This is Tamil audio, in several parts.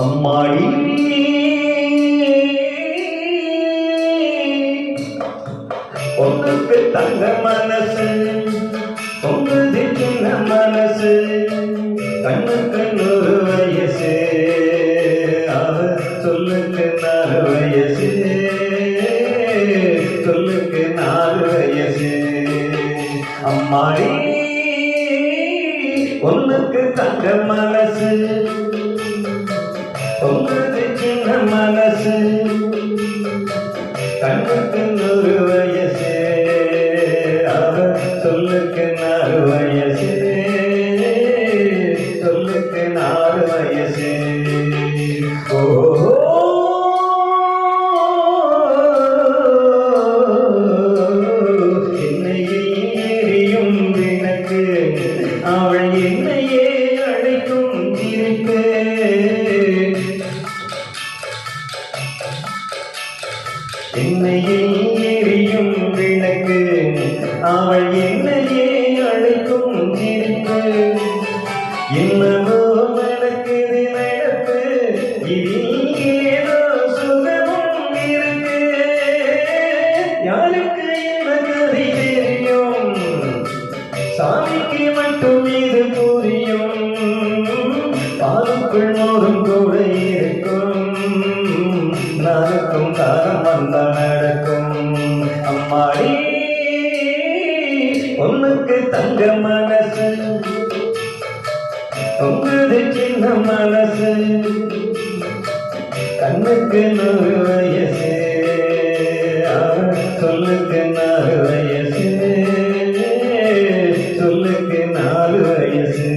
அம்மாடி பொண்ணுக்கு தங்க மனசு, பொங்குது சின்ன மனசு, கண்ணுக்கு 100 வயசு, அவ சொல்லுக்கு 4 வயசு, சொல்லுக்கு 4 வயசு. அம்மாடி பொண்ணுக்கு தங்க மனசு, பொங்குது சின்ன மனசு, கண்ணுக்கு 100 வயசு, அவ சொல்லுக்கு 4 வயசு, சொல்லுக்கு 4 வயசு. ஓ என்னையே எரியும் விளக்கு, அவள் என்னையே அழைக்கும் சிரிப்பு. என்னையே எரியும் விளக்கு, அவள் என்னையே அழைக்கும் சிரிப்பு. என்னவோ நடக்குது நடப்பு, இதில் ஏதோ சுகமும் இருக்கு. யாருக்கு இந்த கதை தெரியும், சாமிக்கு மட்டும் இது புரியும். பாலுக்குள் மோதும் கூட இருக்கும், நாளுக்கும் காலம் வந்தா நடக்கும். அம்மாடி பொண்ணுக்கு தங்க மனசு, பொங்குது சின்ன மனசு, கண்ணுக்கு 100 வயசு, அவ சொல்லுக்கு 4 வயசு, சொல்லுக்கு 4 வயசு.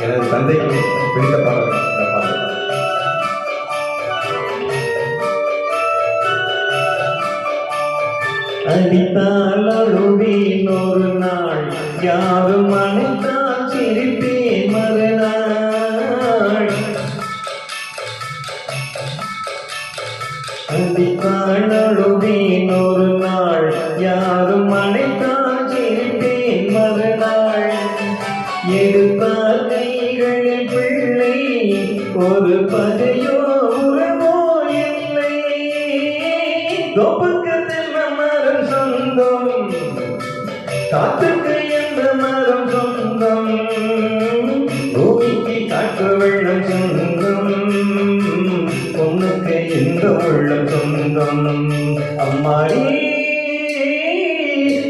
எனது தந்தைக்கு பிடித்த பாடல். அடித்தால் அழுவேன் ஒரு நாள், யாரும் அணைத்தால் சிரிப்பேன் மறுநாள். அடித்தால் அழுவேன் ஒரு நாள், யாரும் அணைத்தால் சிரிப்பேன் மறுநாள். எடுப்பார் கைகளில் பிள்ளை, ஒரு பதையோ உறவோ இல்லை. தோப்புக்கு தென்னை மரம் சொந்தம், காத்துக்கு எந்த மரம் சொந்தம், பூமிக்கு காற்று வெள்ளம் சொந்தம், பொண்ணுக்கு இந்த உள்ளம் சொந்தம். அம்மாடி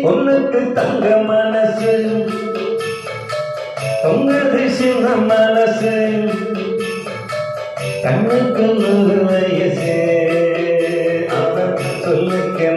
பொண்ணுக்கு தங்க மனசு, பொங்குது சின்ன மனசு, கண்ணுக்கு 100 வயசு, அவ சொல்லுக்கு